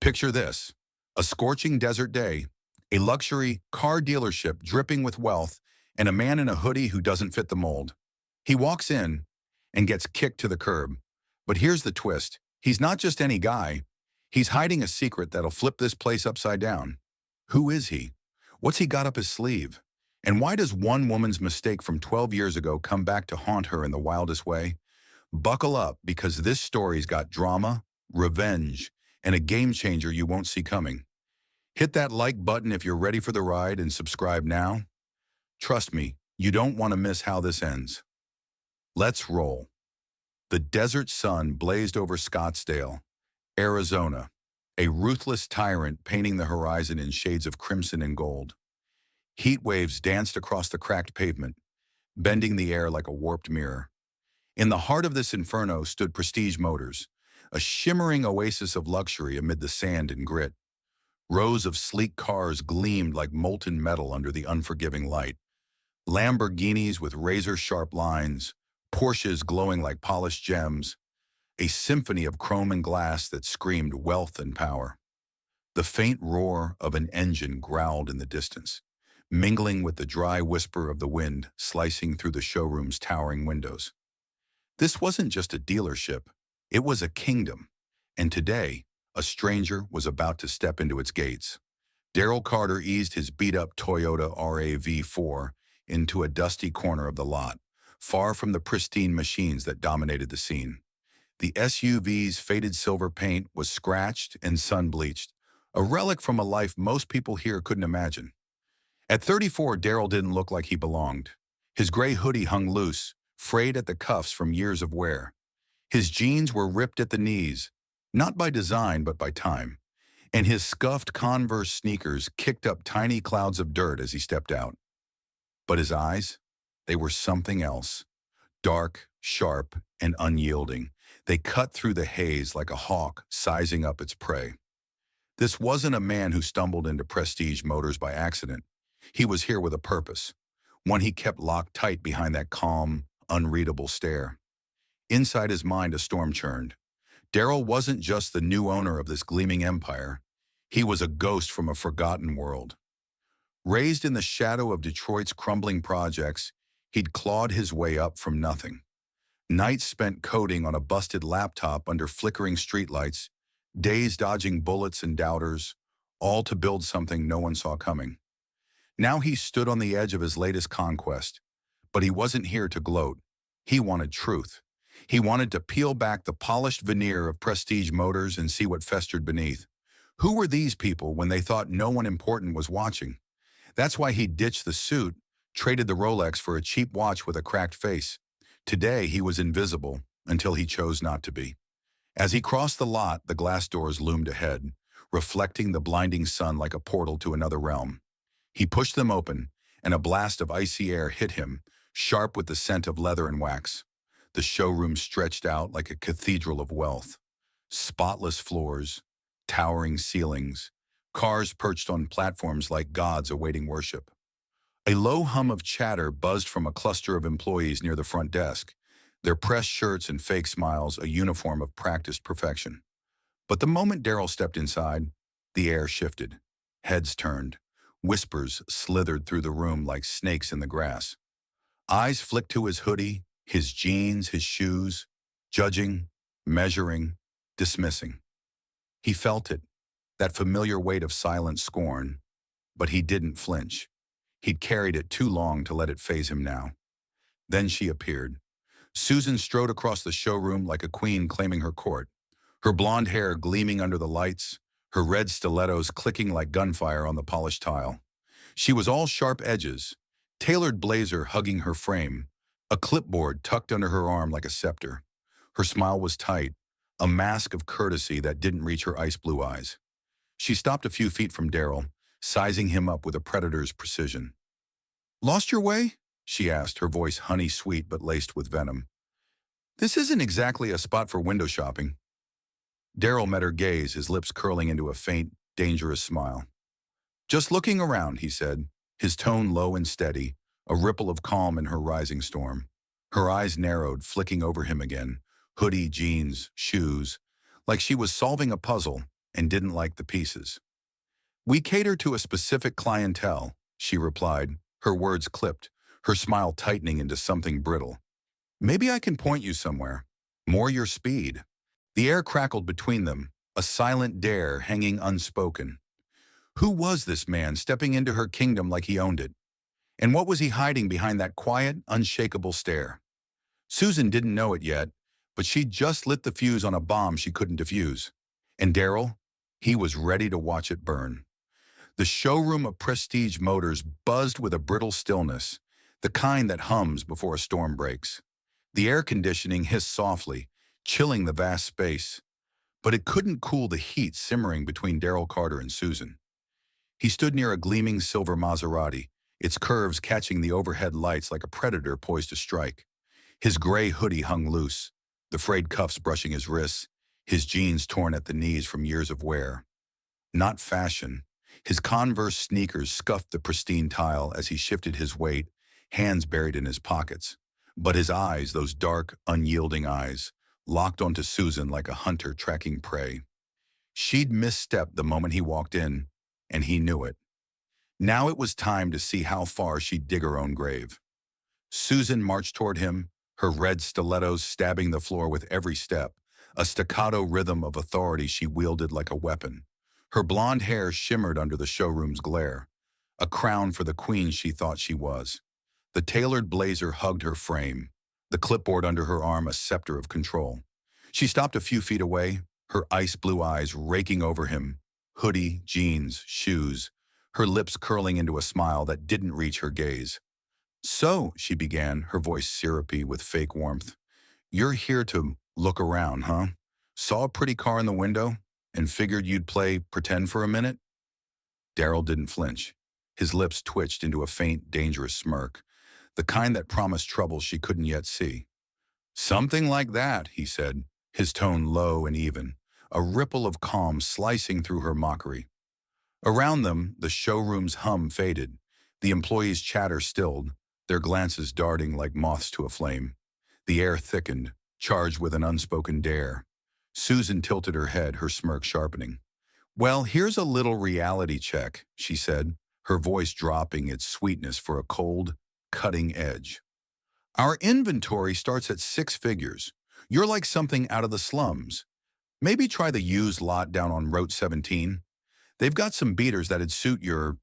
Picture this: a scorching desert day, a luxury car dealership dripping with wealth, and a man in a hoodie who doesn't fit the mold. He walks in and gets kicked to the curb. But here's the twist: he's not just any guy. He's hiding a secret that'll flip this place upside down. Who is he? What's he got up his sleeve? And why does one woman's mistake from 12 years ago come back to haunt her in the wildest way? Buckle up, because this story's got drama, revenge, and a game changer you won't see coming. Hit that like button if you're ready for the ride and subscribe now. Trust me, you don't want to miss how this ends. Let's roll. The desert sun blazed over Scottsdale, Arizona, a ruthless tyrant painting the horizon in shades of crimson and gold. Heat waves danced across the cracked pavement, bending the air like a warped mirror. In the heart of this inferno stood Prestige Motors, a shimmering oasis of luxury amid the sand and grit. Rows of sleek cars gleamed like molten metal under the unforgiving light. Lamborghinis with razor-sharp lines, Porsches glowing like polished gems, a symphony of chrome and glass that screamed wealth and power. The faint roar of an engine growled in the distance, mingling with the dry whisper of the wind slicing through the showroom's towering windows. This wasn't just a dealership, it was a kingdom, and today, a stranger was about to step into its gates. Daryl Carter eased his beat-up Toyota RAV4 into a dusty corner of the lot, far from the pristine machines that dominated the scene. The SUV's faded silver paint was scratched and sun-bleached, a relic from a life most people here couldn't imagine. At 34, Daryl didn't look like he belonged. His gray hoodie hung loose, frayed at the cuffs from years of wear. His jeans were ripped at the knees, not by design but by time, and his scuffed Converse sneakers kicked up tiny clouds of dirt as he stepped out. But his eyes? They were something else. Dark, sharp, and unyielding. They cut through the haze like a hawk sizing up its prey. This wasn't a man who stumbled into Prestige Motors by accident. He was here with a purpose, one he kept locked tight behind that calm, unreadable stare. Inside his mind, a storm churned. Daryl wasn't just the new owner of this gleaming empire. He was a ghost from a forgotten world. Raised in the shadow of Detroit's crumbling projects, he'd clawed his way up from nothing. Nights spent coding on a busted laptop under flickering streetlights, days dodging bullets and doubters, all to build something no one saw coming. Now he stood on the edge of his latest conquest, but he wasn't here to gloat. He wanted truth. He wanted to peel back the polished veneer of Prestige Motors and see what festered beneath. Who were these people when they thought no one important was watching? That's why he ditched the suit, traded the Rolex for a cheap watch with a cracked face. Today, he was invisible until he chose not to be. As he crossed the lot, the glass doors loomed ahead, reflecting the blinding sun like a portal to another realm. He pushed them open, and a blast of icy air hit him, sharp with the scent of leather and wax. The showroom stretched out like a cathedral of wealth. Spotless floors, towering ceilings, cars perched on platforms like gods awaiting worship. A low hum of chatter buzzed from a cluster of employees near the front desk, their pressed shirts and fake smiles a uniform of practiced perfection. But the moment Daryl stepped inside, the air shifted. Heads turned. Whispers slithered through the room like snakes in the grass. Eyes flicked to his hoodie, his jeans, his shoes, judging, measuring, dismissing. He felt it, that familiar weight of silent scorn, but he didn't flinch. He'd carried it too long to let it faze him now. Then she appeared. Susan strode across the showroom like a queen claiming her court, her blonde hair gleaming under the lights, her red stilettos clicking like gunfire on the polished tile. She was all sharp edges, tailored blazer hugging her frame, a clipboard tucked under her arm like a scepter. Her smile was tight, a mask of courtesy that didn't reach her ice blue eyes. She stopped a few feet from Daryl, sizing him up with a predator's precision. "Lost your way?" she asked, her voice honey-sweet but laced with venom. "This isn't exactly a spot for window shopping." Daryl met her gaze, his lips curling into a faint, dangerous smile. "Just looking around," he said, his tone low and steady, a ripple of calm in her rising storm. Her eyes narrowed, flicking over him again, hoodie, jeans, shoes, like she was solving a puzzle, and didn't like the pieces. We cater to a specific clientele, she replied, her words clipped, her smile tightening into something brittle. Maybe I can point you somewhere. More your speed. The air crackled between them, a silent dare hanging unspoken. Who was this man stepping into her kingdom like he owned it? And what was he hiding behind that quiet, unshakable stare? Susan didn't know it yet, but she'd just lit the fuse on a bomb she couldn't defuse. And Daryl? He was ready to watch it burn. The showroom of Prestige Motors buzzed with a brittle stillness, the kind that hums before a storm breaks. The air conditioning hissed softly, chilling the vast space, but it couldn't cool the heat simmering between Daryl Carter and Susan. He stood near a gleaming silver Maserati, its curves catching the overhead lights like a predator poised to strike. His gray hoodie hung loose, the frayed cuffs brushing his wrists, his jeans torn at the knees from years of wear. Not fashion. His Converse sneakers scuffed the pristine tile as he shifted his weight, hands buried in his pockets. But his eyes, those dark, unyielding eyes, locked onto Susan like a hunter tracking prey. She'd misstepped the moment he walked in, and he knew it. Now it was time to see how far she'd dig her own grave. Susan marched toward him, her red stilettos stabbing the floor with every step, a staccato rhythm of authority she wielded like a weapon. Her blonde hair shimmered under the showroom's glare, a crown for the queen she thought she was. The tailored blazer hugged her frame, the clipboard under her arm a scepter of control. She stopped a few feet away, her ice blue eyes raking over him, hoodie, jeans, shoes, her lips curling into a smile that didn't reach her gaze. So, she began, her voice syrupy with fake warmth, you're here to look around, huh? Saw a pretty car in the window and figured you'd play pretend for a minute? Daryl didn't flinch. His lips twitched into a faint, dangerous smirk, the kind that promised trouble she couldn't yet see. Something like that, he said, his tone low and even, a ripple of calm slicing through her mockery. Around them, the showroom's hum faded, the employees' chatter stilled, their glances darting like moths to a flame. The air thickened, charged with an unspoken dare. Susan tilted her head, her smirk sharpening. Well, here's a little reality check, she said, her voice dropping its sweetness for a cold, cutting edge. Our inventory starts at 6 figures. You're like something out of the slums. Maybe try the used lot down on Route 17. They've got some beaters that'd suit your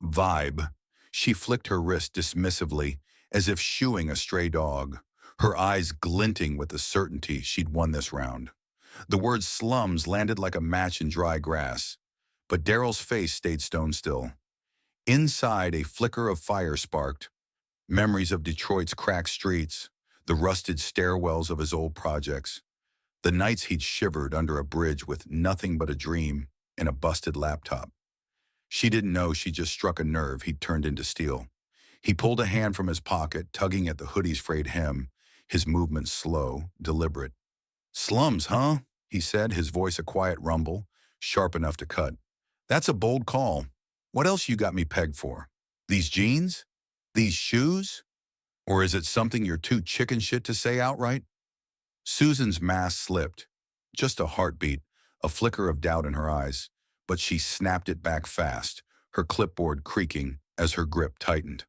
vibe. She flicked her wrist dismissively, as if shooing a stray dog, her eyes glinting with the certainty she'd won this round. The word slums landed like a match in dry grass, but Daryl's face stayed stone still. Inside, a flicker of fire sparked, memories of Detroit's cracked streets, the rusted stairwells of his old projects, the nights he'd shivered under a bridge with nothing but a dream and a busted laptop. She didn't know she just struck a nerve he'd turned into steel. He pulled a hand from his pocket, tugging at the hoodie's frayed hem, his movements slow, deliberate. Slums, huh? He said, his voice a quiet rumble, sharp enough to cut. That's a bold call. What else you got me pegged for? These jeans? These shoes? Or is it something you're too chicken shit to say outright? Susan's mask slipped. Just a heartbeat, a flicker of doubt in her eyes, but she snapped it back fast, her clipboard creaking as her grip tightened.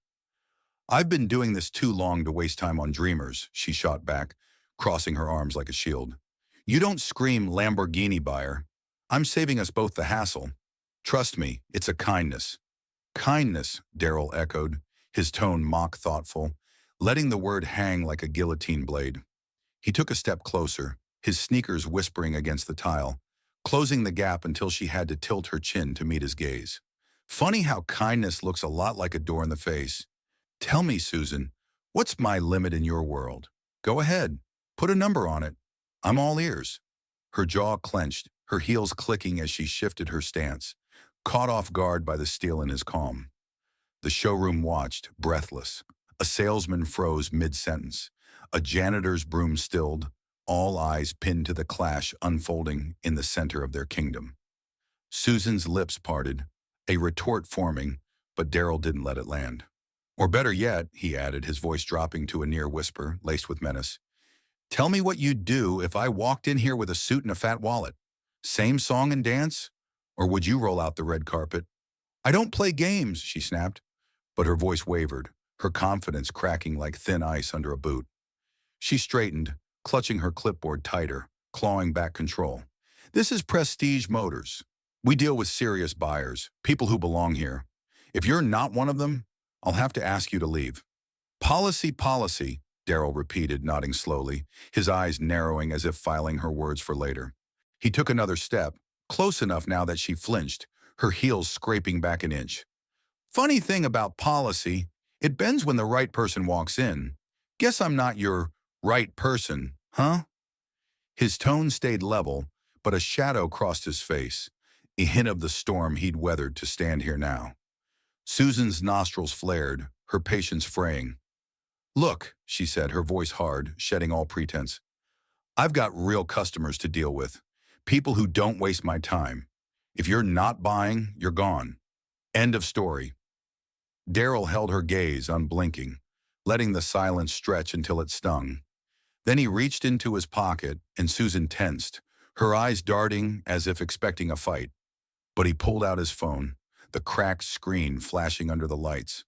I've been doing this too long to waste time on dreamers, she shot back, crossing her arms like a shield. You don't scream Lamborghini buyer. I'm saving us both the hassle. Trust me, it's a kindness. Kindness, Daryl echoed, his tone mock thoughtful, letting the word hang like a guillotine blade. He took a step closer, his sneakers whispering against the tile, closing the gap until she had to tilt her chin to meet his gaze. Funny how kindness looks a lot like a door in the face. Tell me, Susan, what's my limit in your world? Go ahead, put a number on it. I'm all ears. Her jaw clenched, her heels clicking as she shifted her stance, caught off guard by the steel in his calm. The showroom watched, breathless. A salesman froze mid-sentence. A janitor's broom stilled, all eyes pinned to the clash unfolding in the center of their kingdom. Susan's lips parted, a retort forming, but Daryl didn't let it land. Or better yet, he added, his voice dropping to a near whisper, laced with menace, tell me what you'd do if I walked in here with a suit and a fat wallet. Same song and dance? Or would you roll out the red carpet? I don't play games, she snapped, but her voice wavered, her confidence cracking like thin ice under a boot. She straightened, clutching her clipboard tighter, clawing back control. This is Prestige Motors. We deal with serious buyers, people who belong here. If you're not one of them, I'll have to ask you to leave. Policy, policy, Darrell repeated, nodding slowly, his eyes narrowing as if filing her words for later. He took another step, close enough now that she flinched, her heels scraping back an inch. Funny thing about policy, it bends when the right person walks in. Guess I'm not your right person, huh? His tone stayed level, but a shadow crossed his face, a hint of the storm he'd weathered to stand here now. Susan's nostrils flared, her patience fraying. Look, she said, her voice hard, shedding all pretense. I've got real customers to deal with, people who don't waste my time. If you're not buying, you're gone. End of story. Darrell held her gaze, unblinking, letting the silence stretch until it stung. Then he reached into his pocket, and Susan tensed, her eyes darting as if expecting a fight. But he pulled out his phone, the cracked screen flashing under the lights.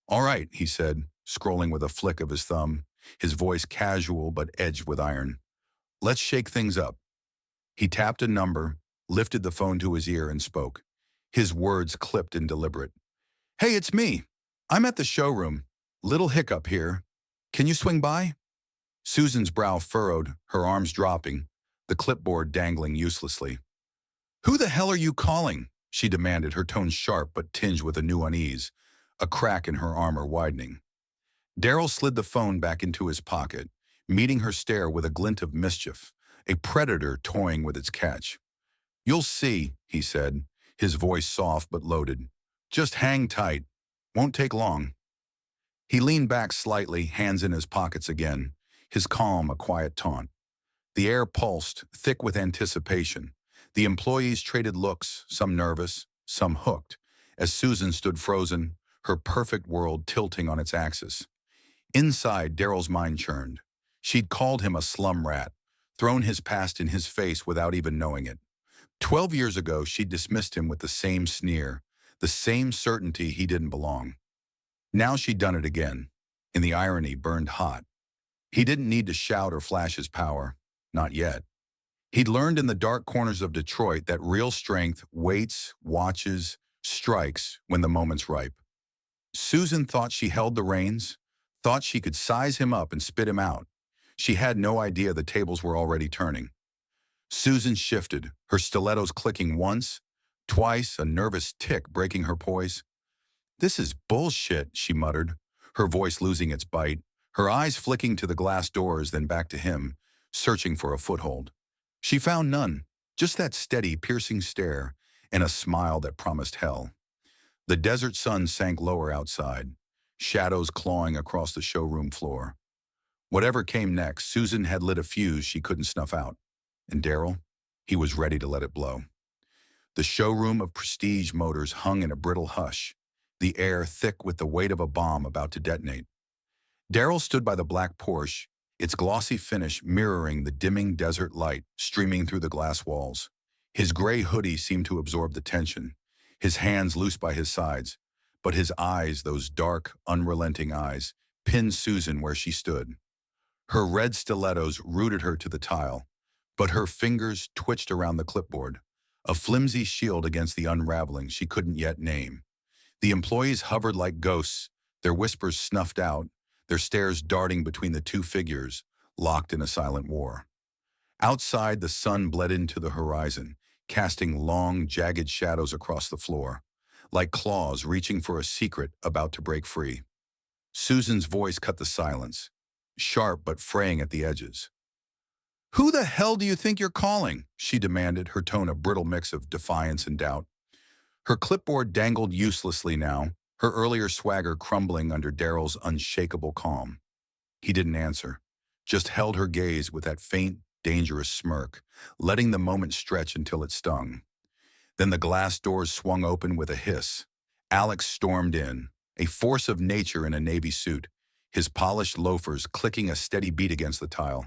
All right, he said, scrolling with a flick of his thumb, his voice casual but edged with iron. Let's shake things up. He tapped a number, lifted the phone to his ear, and spoke. His words clipped and deliberate. Hey, it's me. I'm at the showroom. Little hiccup here. Can you swing by? Susan's brow furrowed, her arms dropping, the clipboard dangling uselessly. Who the hell are you calling? She demanded, her tone sharp but tinged with a new unease, a crack in her armor widening. Darrell slid the phone back into his pocket, meeting her stare with a glint of mischief, a predator toying with its catch. You'll see, he said, his voice soft but loaded. Just hang tight. Won't take long. He leaned back slightly, hands in his pockets again, his calm a quiet taunt. The air pulsed, thick with anticipation. The employees traded looks, some nervous, some hooked, as Susan stood frozen, her perfect world tilting on its axis. Inside, Darrell's mind churned. She'd called him a slum rat, thrown his past in his face without even knowing it. 12 years ago, she'd dismissed him with the same sneer, the same certainty he didn't belong. Now she'd done it again, and the irony burned hot. He didn't need to shout or flash his power, not yet. He'd learned in the dark corners of Detroit that real strength waits, watches, strikes when the moment's ripe. Susan thought she held the reins, thought she could size him up and spit him out. She had no idea the tables were already turning. Susan shifted, her stilettos clicking once, twice, a nervous tick breaking her poise. This is bullshit, she muttered, her voice losing its bite, her eyes flicking to the glass doors, then back to him, searching for a foothold. She found none, just that steady, piercing stare and a smile that promised hell. The desert sun sank lower outside, shadows clawing across the showroom floor. Whatever came next, Susan had lit a fuse she couldn't snuff out. And Darrell, he was ready to let it blow. The showroom of Prestige Motors hung in a brittle hush, the air thick with the weight of a bomb about to detonate. Darrell stood by the black Porsche, its glossy finish mirroring the dimming desert light streaming through the glass walls. His gray hoodie seemed to absorb the tension, his hands loose by his sides, but his eyes, those dark, unrelenting eyes, pinned Susan where she stood. Her red stilettos rooted her to the tile, but her fingers twitched around the clipboard, a flimsy shield against the unraveling she couldn't yet name. The employees hovered like ghosts, their whispers snuffed out, their stares darting between the two figures, locked in a silent war. Outside, the sun bled into the horizon, casting long, jagged shadows across the floor, like claws reaching for a secret about to break free. Susan's voice cut the silence, sharp but fraying at the edges. Who the hell do you think you're calling? She demanded, her tone a brittle mix of defiance and doubt. Her clipboard dangled uselessly now, her earlier swagger crumbling under Darrell's unshakable calm. He didn't answer, just held her gaze with that faint, dangerous smirk, letting the moment stretch until it stung. Then the glass doors swung open with a hiss. Alex stormed in, a force of nature in a navy suit, his polished loafers clicking a steady beat against the tile.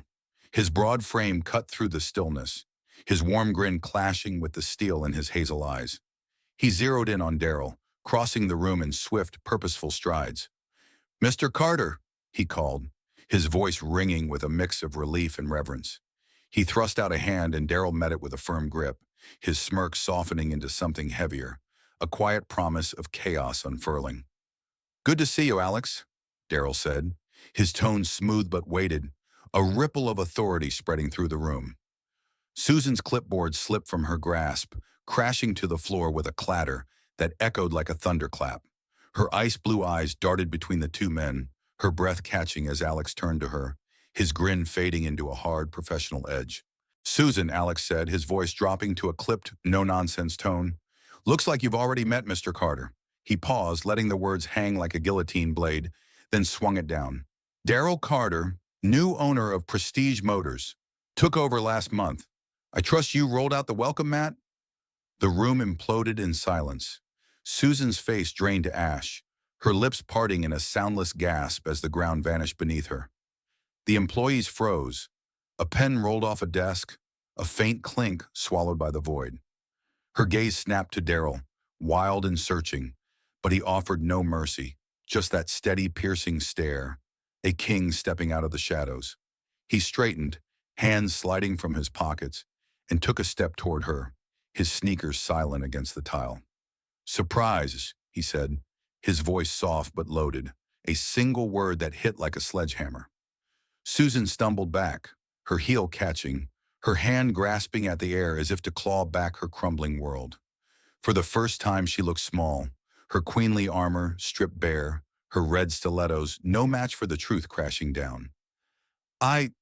His broad frame cut through the stillness, his warm grin clashing with the steel in his hazel eyes. He zeroed in on Daryl, crossing the room in swift, purposeful strides. "Mr. Carter," he called, his voice ringing with a mix of relief and reverence. He thrust out a hand and Daryl met it with a firm grip, his smirk softening into something heavier, a quiet promise of chaos unfurling. "Good to see you, Alex," Daryl said, his tone smooth but weighted, a ripple of authority spreading through the room. Susan's clipboard slipped from her grasp, crashing to the floor with a clatter that echoed like a thunderclap. Her ice-blue eyes darted between the two men, her breath catching as Alex turned to her, his grin fading into a hard, professional edge. "Susan," Alex said, his voice dropping to a clipped, no-nonsense tone. "Looks like you've already met Mr. Carter." He paused, letting the words hang like a guillotine blade, then swung it down. "Daryl Carter, new owner of Prestige Motors, took over last month. I trust you rolled out the welcome mat?" The room imploded in silence. Susan's face drained to ash, her lips parting in a soundless gasp as the ground vanished beneath her. The employees froze. A pen rolled off a desk, a faint clink swallowed by the void. Her gaze snapped to Daryl, wild and searching, but he offered no mercy, just that steady, piercing stare, a king stepping out of the shadows. He straightened, hands sliding from his pockets, and took a step toward her, his sneakers silent against the tile. "Surprise," he said, his voice soft but loaded, a single word that hit like a sledgehammer. Susan stumbled back, her heel catching, her hand grasping at the air as if to claw back her crumbling world. For the first time she looked small, her queenly armor stripped bare, her red stilettos no match for the truth crashing down. I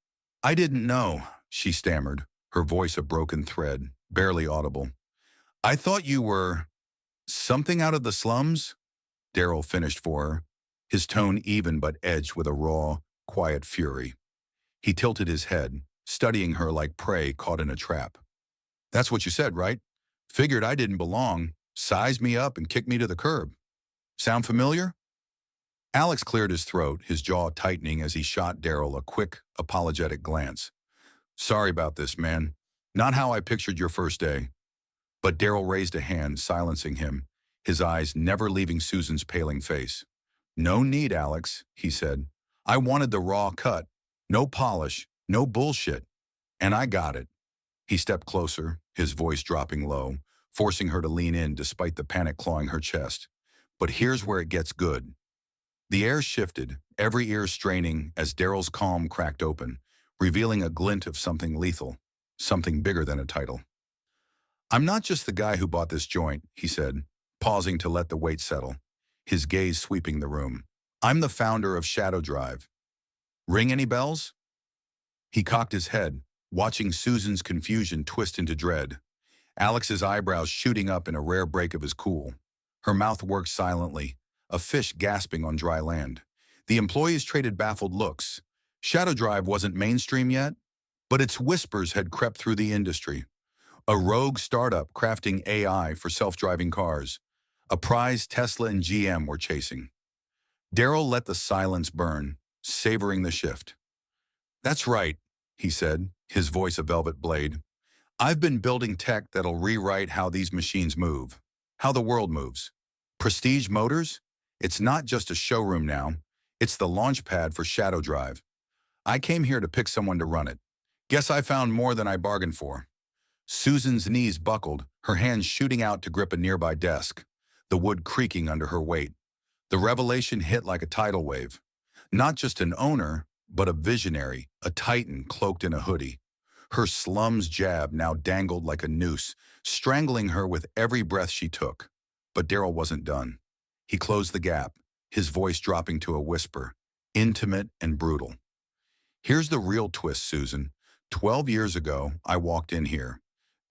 didn't know," she stammered, her voice a broken thread, barely audible. "I thought you were something out of the slums?" Daryl finished for her, his tone even but edged with a raw, quiet fury. He tilted his head, studying her like prey caught in a trap. "That's what you said, right? Figured I didn't belong, sized me up and kicked me to the curb. Sound familiar?" Alex cleared his throat, his jaw tightening as he shot Daryl a quick, apologetic glance. "Sorry about this, man. Not how I pictured your first day." But Daryl raised a hand, silencing him, his eyes never leaving Susan's paling face. "No need, Alex," he said. "I wanted the raw cut. No polish, no bullshit. And I got it." He stepped closer, his voice dropping low, forcing her to lean in despite the panic clawing her chest. "But here's where it gets good." The air shifted, every ear straining as Daryl's calm cracked open, revealing a glint of something lethal, something bigger than a title. "I'm not just the guy who bought this joint," he said, pausing to let the weight settle, his gaze sweeping the room. "I'm the founder of Shadow Drive. Ring any bells?" He cocked his head, watching Susan's confusion twist into dread, Alex's eyebrows shooting up in a rare break of his cool. Her mouth worked silently, a fish gasping on dry land. The employees traded baffled looks. Shadow Drive wasn't mainstream yet, but its whispers had crept through the industry. A rogue startup crafting AI for self-driving cars. A prize Tesla and GM were chasing. Daryl let the silence burn, savoring the shift. "That's right," he said, his voice a velvet blade. "I've been building tech that'll rewrite how these machines move, how the world moves. Prestige Motors? It's not just a showroom now. It's the launch pad for Shadow Drive. I came here to pick someone to run it. Guess I found more than I bargained for." Susan's knees buckled, her hands shooting out to grip a nearby desk, the wood creaking under her weight. The revelation hit like a tidal wave. Not just an owner, but a visionary, a titan cloaked in a hoodie. Her slums jab now dangled like a noose, strangling her with every breath she took. But Daryl wasn't done. He closed the gap, his voice dropping to a whisper, intimate and brutal. "Here's the real twist, Susan. 12 years ago, I walked in here.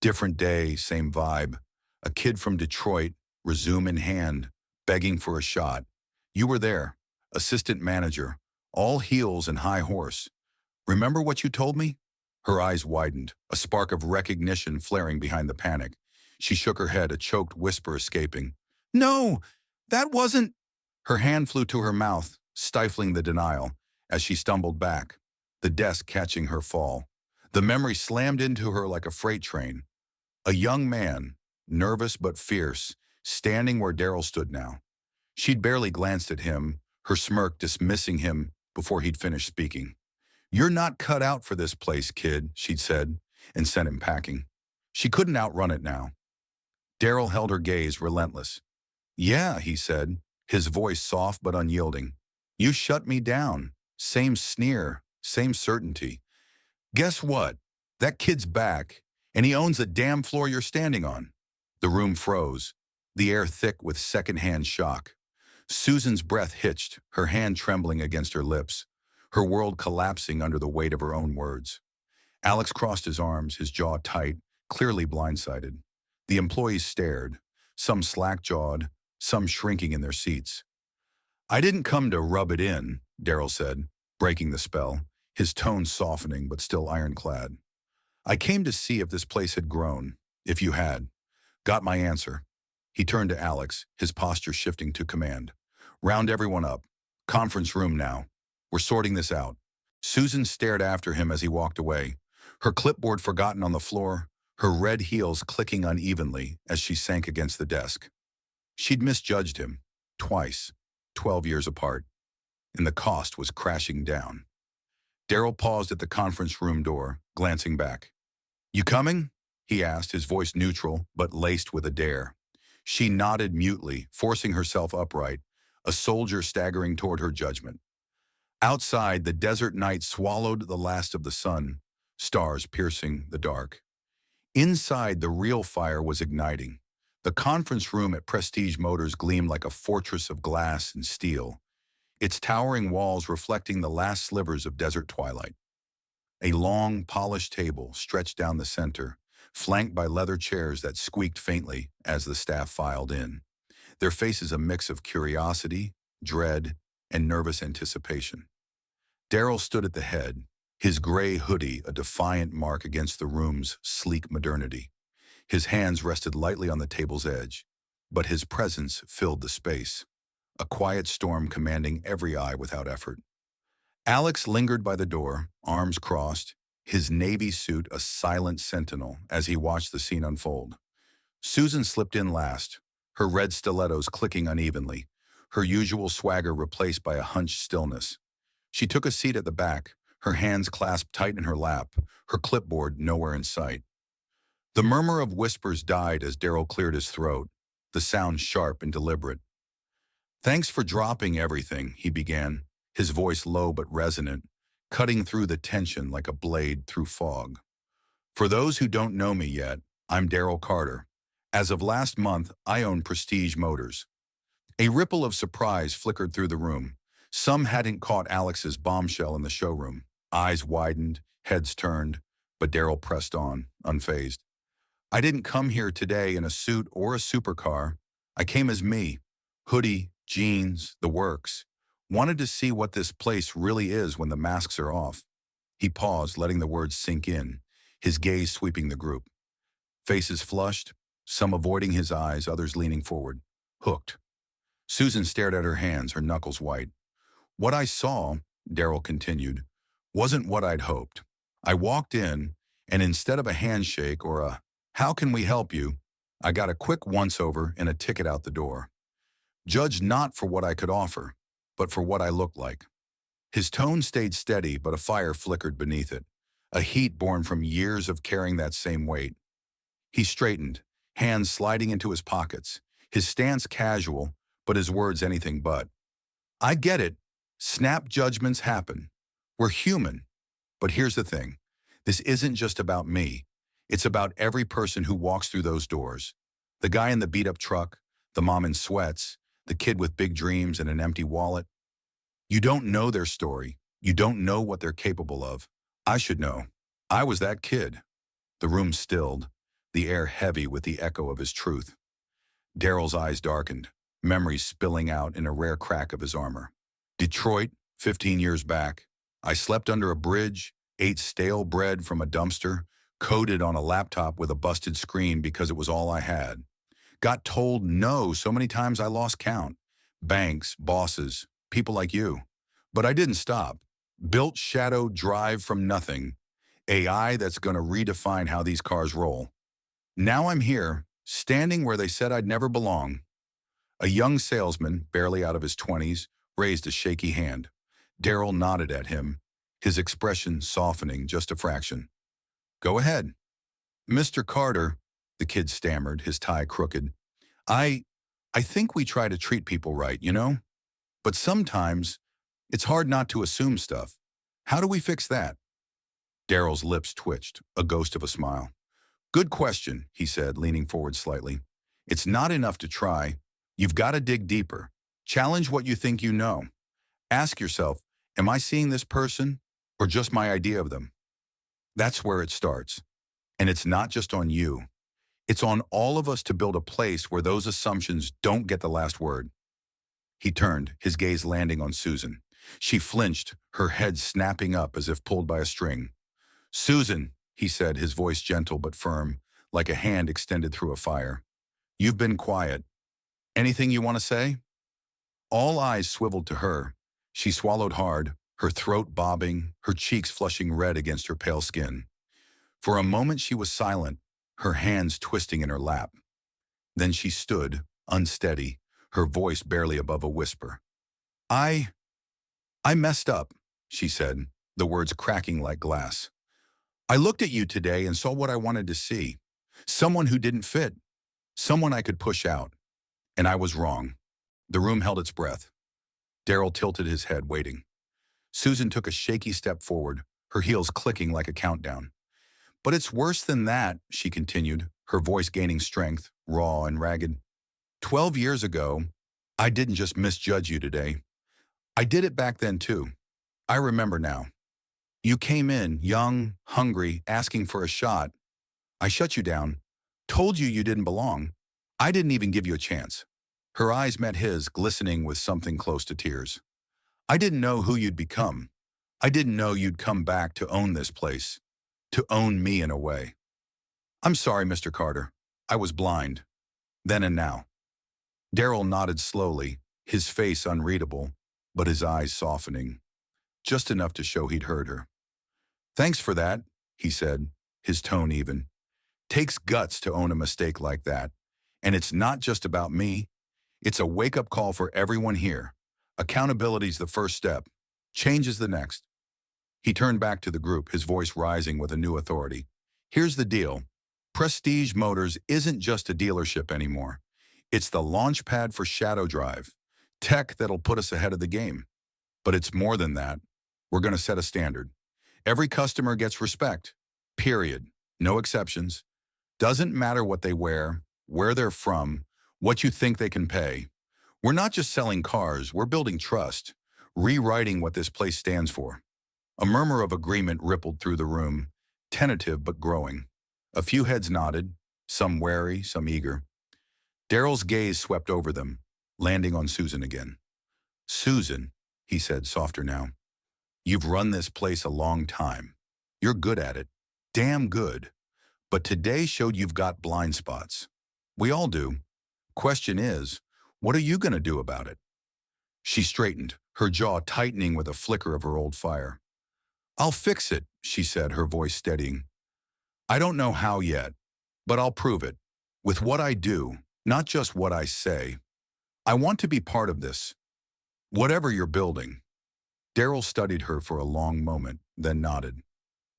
Different day, same vibe. A kid from Detroit, resume in hand, begging for a shot. You were there, assistant manager, all heels and high horse. Remember what you told me?" Her eyes widened, a spark of recognition flaring behind the panic. She shook her head, a choked whisper escaping. "No, that wasn't—" Her hand flew to her mouth, stifling the denial, as she stumbled back, the desk catching her fall. The memory slammed into her like a freight train. A young man, nervous but fierce, standing where Daryl stood now. She'd barely glanced at him, her smirk dismissing him before he'd finished speaking. "You're not cut out for this place, kid," she'd said, and sent him packing. She couldn't outrun it now. Daryl held her gaze relentless. "Yeah," he said, his voice soft but unyielding. "You shut me down. Same sneer, same certainty. Guess what? That kid's back, and he owns the damn floor you're standing on." The room froze, the air thick with secondhand shock. Susan's breath hitched, her hand trembling against her lips, her world collapsing under the weight of her own words. Alex crossed his arms, his jaw tight, clearly blindsided. The employees stared, some slack-jawed, some shrinking in their seats. "I didn't come to rub it in," Daryl said, breaking the spell, his tone softening but still ironclad. "I came to see if this place had grown, if you had. Got my answer." He turned to Alex, his posture shifting to command. "Round everyone up. Conference room now. We're sorting this out." Susan stared after him as he walked away, her clipboard forgotten on the floor, her red heels clicking unevenly as she sank against the desk. She'd misjudged him, twice, 12 years apart, and the cost was crashing down. Daryl paused at the conference room door, glancing back. "You coming?" he asked, his voice neutral but laced with a dare. She nodded mutely, forcing herself upright, a soldier staggering toward her judgment. Outside, the desert night swallowed the last of the sun, stars piercing the dark. Inside, the real fire was igniting. The conference room at Prestige Motors gleamed like a fortress of glass and steel, its towering walls reflecting the last slivers of desert twilight. A long, polished table stretched down the center, flanked by leather chairs that squeaked faintly as the staff filed in, their faces a mix of curiosity, dread, and nervous anticipation. Daryl stood at the head, his gray hoodie a defiant mark against the room's sleek modernity. His hands rested lightly on the table's edge, but his presence filled the space, a quiet storm commanding every eye without effort. Alex lingered by the door, arms crossed, his navy suit a silent sentinel as he watched the scene unfold. Susan slipped in last, her red stilettos clicking unevenly, her usual swagger replaced by a hunched stillness. She took a seat at the back, her hands clasped tight in her lap, her clipboard nowhere in sight. The murmur of whispers died as Daryl cleared his throat, the sound sharp and deliberate. "Thanks for dropping everything," he began, his voice low but resonant, cutting through the tension like a blade through fog. "For those who don't know me yet, I'm Daryl Carter. As of last month, I own Prestige Motors." A ripple of surprise flickered through the room. Some hadn't caught Alex's bombshell in the showroom. Eyes widened, heads turned, but Daryl pressed on, unfazed. "I didn't come here today in a suit or a supercar. I came as me. Hoodie, jeans, the works. Wanted to see what this place really is when the masks are off." He paused, letting the words sink in, his gaze sweeping the group. Faces flushed, some avoiding his eyes, others leaning forward. Hooked. Susan stared at her hands, her knuckles white. "What I saw," Daryl continued, "wasn't what I'd hoped. I walked in, and instead of a handshake or a, 'How can we help you?' I got a quick once-over and a ticket out the door. Judged not for what I could offer, but for what I looked like." His tone stayed steady, but a fire flickered beneath it, a heat born from years of carrying that same weight. He straightened, hands sliding into his pockets, his stance casual, but his words anything but. "I get it. Snap judgments happen. We're human. But here's the thing. This isn't just about me. It's about every person who walks through those doors. The guy in the beat-up truck, the mom in sweats, the kid with big dreams and an empty wallet. You don't know their story. You don't know what they're capable of. I should know. I was that kid." The room stilled, the air heavy with the echo of his truth. Daryl's eyes darkened, memories spilling out in a rare crack of his armor. "Detroit, 15 years back. I slept under a bridge, ate stale bread from a dumpster, coded on a laptop with a busted screen because it was all I had. Got told no so many times I lost count. Banks, bosses, people like you. But I didn't stop. Built Shadow Drive from nothing. AI that's going to redefine how these cars roll. Now I'm here, standing where they said I'd never belong. A young salesman, barely out of his 20s, raised a shaky hand. Darrell nodded at him, his expression softening just a fraction. Go ahead. Mr. Carter, the kid stammered, his tie crooked. I, I think we try to treat people right, you know? But sometimes, it's hard not to assume stuff. How do we fix that? Darrell's lips twitched, a ghost of a smile. Good question, he said, leaning forward slightly. It's not enough to try. You've got to dig deeper. Challenge what you think you know. Ask yourself, am I seeing this person or just my idea of them? That's where it starts. And it's not just on you. It's on all of us to build a place where those assumptions don't get the last word. He turned, his gaze landing on Susan. She flinched, her head snapping up as if pulled by a string. Susan, he said, his voice gentle but firm, like a hand extended through a fire. You've been quiet. Anything you want to say? All eyes swiveled to her. She swallowed hard, her throat bobbing, her cheeks flushing red against her pale skin. For a moment she was silent, her hands twisting in her lap. Then she stood, unsteady, her voice barely above a whisper. I messed up, she said, the words cracking like glass. I looked at you today and saw what I wanted to see. Someone who didn't fit. Someone I could push out. And I was wrong. The room held its breath. Darrell tilted his head, waiting. Susan took a shaky step forward, her heels clicking like a countdown. But it's worse than that, she continued, her voice gaining strength, raw and ragged. 12 years ago, I didn't just misjudge you today. I did it back then too. I remember now. You came in, young, hungry, asking for a shot. I shut you down, told you you didn't belong. I didn't even give you a chance. Her eyes met his, glistening with something close to tears. I didn't know who you'd become. I didn't know you'd come back to own this place, to own me in a way. I'm sorry, Mr. Carter. I was blind. Then and now. Darrell nodded slowly, his face unreadable, but his eyes softening, just enough to show he'd heard her. Thanks for that, he said, his tone even. Takes guts to own a mistake like that. And it's not just about me. It's a wake-up call for everyone here. Accountability's the first step. Change is the next. He turned back to the group, his voice rising with a new authority. Here's the deal. Prestige Motors isn't just a dealership anymore. It's the launch pad for Shadow Drive, tech that'll put us ahead of the game. But it's more than that. We're going to set a standard. Every customer gets respect, period. No exceptions. Doesn't matter what they wear, where they're from, what you think they can pay. We're not just selling cars, we're building trust, rewriting what this place stands for. A murmur of agreement rippled through the room, tentative but growing. A few heads nodded, some wary, some eager. Darrell's gaze swept over them, landing on Susan again. Susan, he said, softer now, you've run this place a long time. You're good at it. Damn good. But today showed you've got blind spots. We all do. Question is, what are you going to do about it? She straightened, her jaw tightening with a flicker of her old fire. I'll fix it, she said, her voice steadying. I don't know how yet, but I'll prove it. With what I do, not just what I say. I want to be part of this. Whatever you're building. Darrell studied her for a long moment, then nodded.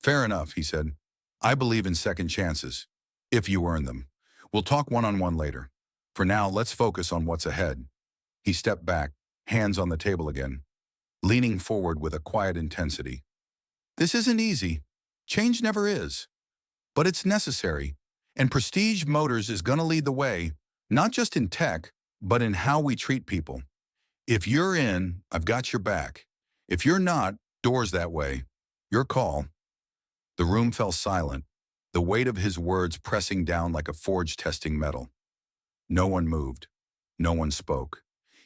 Fair enough, he said. I believe in second chances, if you earn them. We'll talk one-on-one later. For now, let's focus on what's ahead. He stepped back, hands on the table again, leaning forward with a quiet intensity. This isn't easy. Change never is. But it's necessary. And Prestige Motors is going to lead the way, not just in tech, but in how we treat people. If you're in, I've got your back. If you're not, doors that way. Your call. The room fell silent, the weight of his words pressing down like a forge testing metal. No one moved. No one spoke.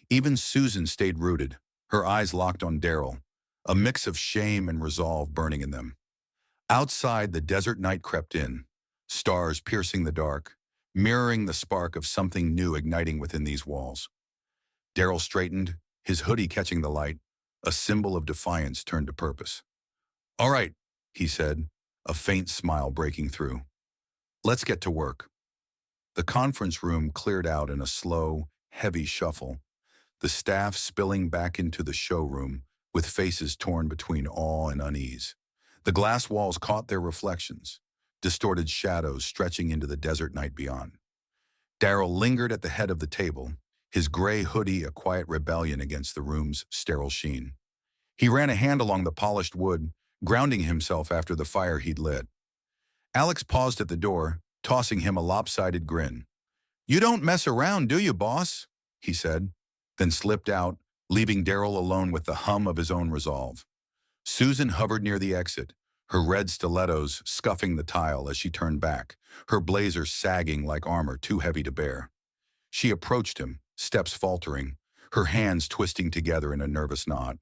Even Susan stayed rooted, her eyes locked on Darrell, a mix of shame and resolve burning in them. Outside, the desert night crept in, stars piercing the dark, mirroring the spark of something new igniting within these walls. Darrell straightened, his hoodie catching the light, a symbol of defiance turned to purpose. All right, he said, a faint smile breaking through. Let's get to work. The conference room cleared out in a slow, heavy shuffle, the staff spilling back into the showroom with faces torn between awe and unease. The glass walls caught their reflections, distorted shadows stretching into the desert night beyond. Darrell lingered at the head of the table, his gray hoodie a quiet rebellion against the room's sterile sheen. He ran a hand along the polished wood, grounding himself after the fire he'd lit. Alex paused at the door, tossing him a lopsided grin. "You don't mess around, do you, boss?" he said, then slipped out, leaving Darrell alone with the hum of his own resolve. Susan hovered near the exit, her red stilettos scuffing the tile as she turned back, her blazer sagging like armor too heavy to bear. She approached him, steps faltering, her hands twisting together in a nervous knot.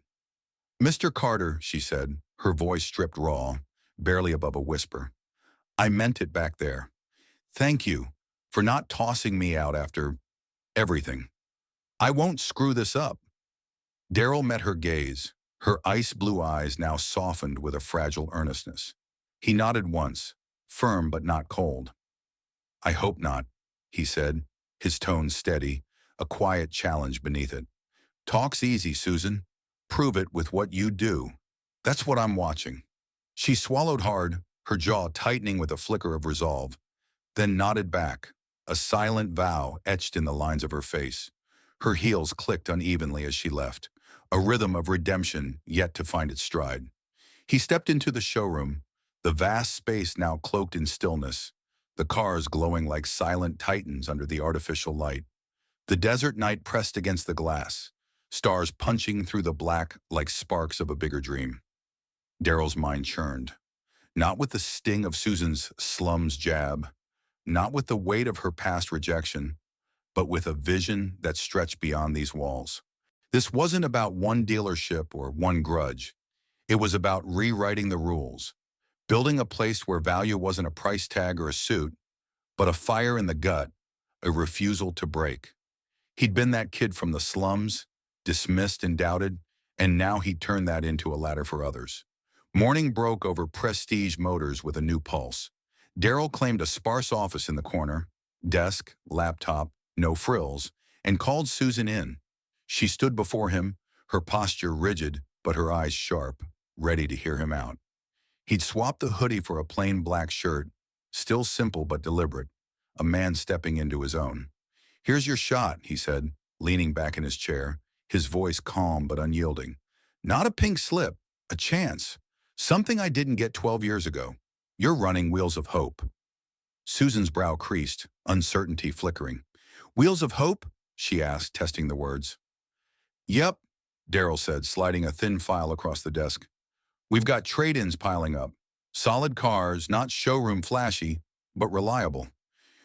"Mr. Carter," she said, her voice stripped raw, barely above a whisper. "I meant it back there. Thank you for not tossing me out after everything. I won't screw this up." Darrell met her gaze, her ice-blue eyes now softened with a fragile earnestness. He nodded once, firm but not cold. "I hope not," he said, his tone steady, a quiet challenge beneath it. "Talk's easy, Susan. Prove it with what you do. That's what I'm watching." She swallowed hard, her jaw tightening with a flicker of resolve, then nodded back, a silent vow etched in the lines of her face. Her heels clicked unevenly as she left, a rhythm of redemption yet to find its stride. He stepped into the showroom, the vast space now cloaked in stillness, the cars glowing like silent titans under the artificial light. The desert night pressed against the glass, stars punching through the black like sparks of a bigger dream. Darrell's mind churned, not with the sting of Susan's slums jab, not with the weight of her past rejection, but with a vision that stretched beyond these walls. This wasn't about one dealership or one grudge. It was about rewriting the rules, building a place where value wasn't a price tag or a suit, but a fire in the gut, a refusal to break. He'd been that kid from the slums, dismissed and doubted, and now he'd turned that into a ladder for others. Morning broke over Prestige Motors with a new pulse. Darrell claimed a sparse office in the corner, desk, laptop, no frills, and called Susan in. She stood before him, her posture rigid but her eyes sharp, ready to hear him out. He'd swapped the hoodie for a plain black shirt, still simple but deliberate, a man stepping into his own. "Here's your shot," he said, leaning back in his chair, his voice calm but unyielding. "Not a pink slip, a chance. Something I didn't get 12 years ago. You're running Wheels of Hope." Susan's brow creased, uncertainty flickering. "Wheels of Hope?" she asked, testing the words. "Yep," Darrell said, sliding a thin file across the desk. "We've got trade-ins piling up. Solid cars, not showroom flashy, but reliable.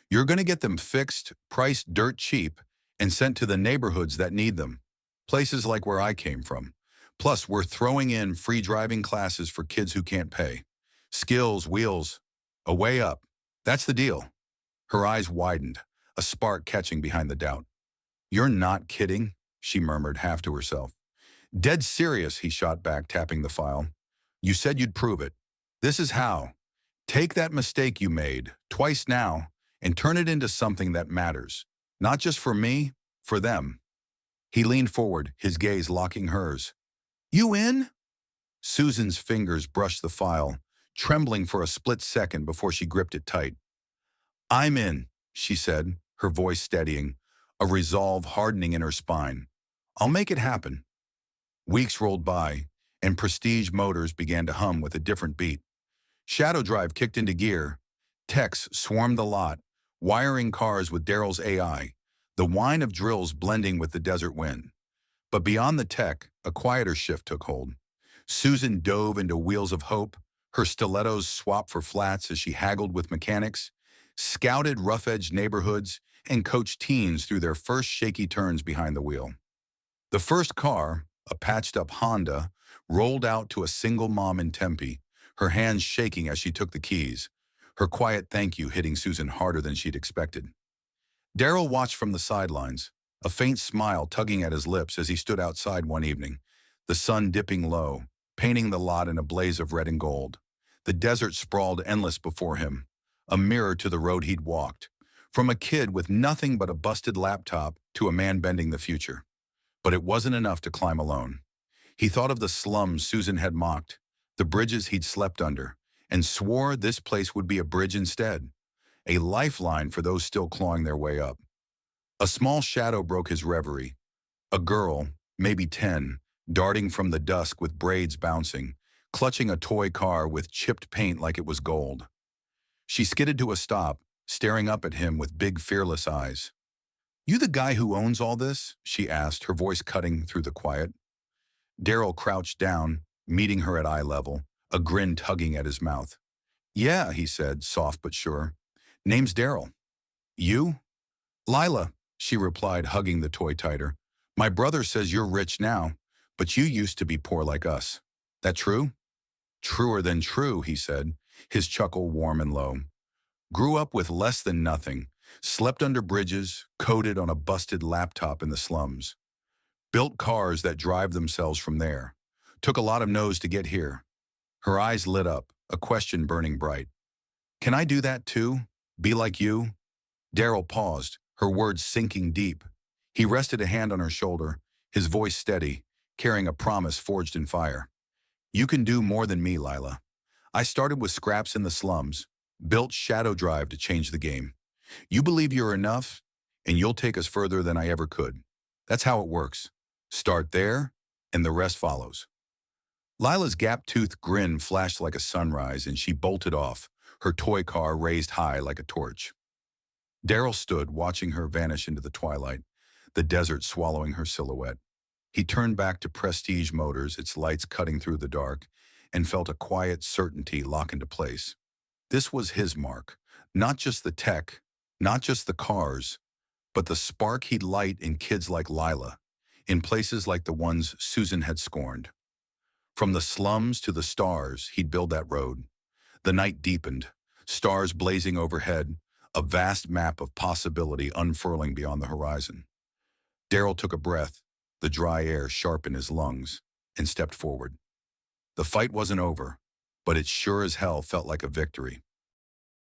You're going to get them fixed, priced dirt cheap, and sent to the neighborhoods that need them. Places like where I came from. Plus, we're throwing in free driving classes for kids who can't pay. Skills, wheels, a way up. That's the deal." Her eyes widened, a spark catching behind the doubt. "You're not kidding?" she murmured, half to herself. "Dead serious," he shot back, tapping the file. "You said you'd prove it. This is how. Take that mistake you made, twice now, and turn it into something that matters. Not just for me, for them." He leaned forward, his gaze locking hers. "You in?" Susan's fingers brushed the file, trembling for a split second before she gripped it tight. "I'm in," she said, her voice steadying, a resolve hardening in her spine. "I'll make it happen." Weeks rolled by, and Prestige Motors began to hum with a different beat. Shadow Drive kicked into gear. Techs swarmed the lot, wiring cars with Darrell's AI, the whine of drills blending with the desert wind. But beyond the tech, a quieter shift took hold. Susan dove into Wheels of Hope, her stilettos swapped for flats as she haggled with mechanics, scouted rough-edged neighborhoods, and coached teens through their first shaky turns behind the wheel. The first car, a patched-up Honda, rolled out to a single mom in Tempe, her hands shaking as she took the keys, her quiet thank you hitting Susan harder than she'd expected. Darrell watched from the sidelines, a faint smile tugging at his lips as he stood outside one evening, the sun dipping low, painting the lot in a blaze of red and gold. The desert sprawled endless before him, a mirror to the road he'd walked, from a kid with nothing but a busted laptop to a man bending the future. But it wasn't enough to climb alone. He thought of the slums Susan had mocked, the bridges he'd slept under, and swore this place would be a bridge instead, a lifeline for those still clawing their way up. A small shadow broke his reverie. A girl, maybe 10, darting from the dusk with braids bouncing, clutching a toy car with chipped paint like it was gold. She skidded to a stop, staring up at him with big, fearless eyes. "You the guy who owns all this?" she asked, her voice cutting through the quiet. Daryl crouched down, meeting her at eye level, a grin tugging at his mouth. "Yeah," he said, soft but sure. "Name's Daryl." "You?" "Lila," she replied, hugging the toy tighter. "My brother says you're rich now, but you used to be poor like us. That true?" "Truer than true," he said, his chuckle warm and low. "Grew up with less than nothing, slept under bridges, coded on a busted laptop in the slums. Built cars that drive themselves from there. Took a lot of no's to get here." Her eyes lit up, a question burning bright. "Can I do that too? Be like you?" Daryl paused, her words sinking deep. He rested a hand on her shoulder, his voice steady, carrying a promise forged in fire. "You can do more than me, Lila. I started with scraps in the slums, built Shadow Drive to change the game. You believe you're enough, and you'll take us further than I ever could. That's how it works. Start there, and the rest follows." Lila's gap-toothed grin flashed like a sunrise, and she bolted off, her toy car raised high like a torch. Daryl stood, watching her vanish into the twilight, the desert swallowing her silhouette. He turned back to Prestige Motors, its lights cutting through the dark, and felt a quiet certainty lock into place. This was his mark, not just the tech, not just the cars, but the spark he'd light in kids like Lila, in places like the ones Susan had scorned. From the slums to the stars, he'd build that road. The night deepened, stars blazing overhead, a vast map of possibility unfurling beyond the horizon. Daryl took a breath, the dry air sharp in his lungs, and stepped forward. The fight wasn't over, but it sure as hell felt like a victory.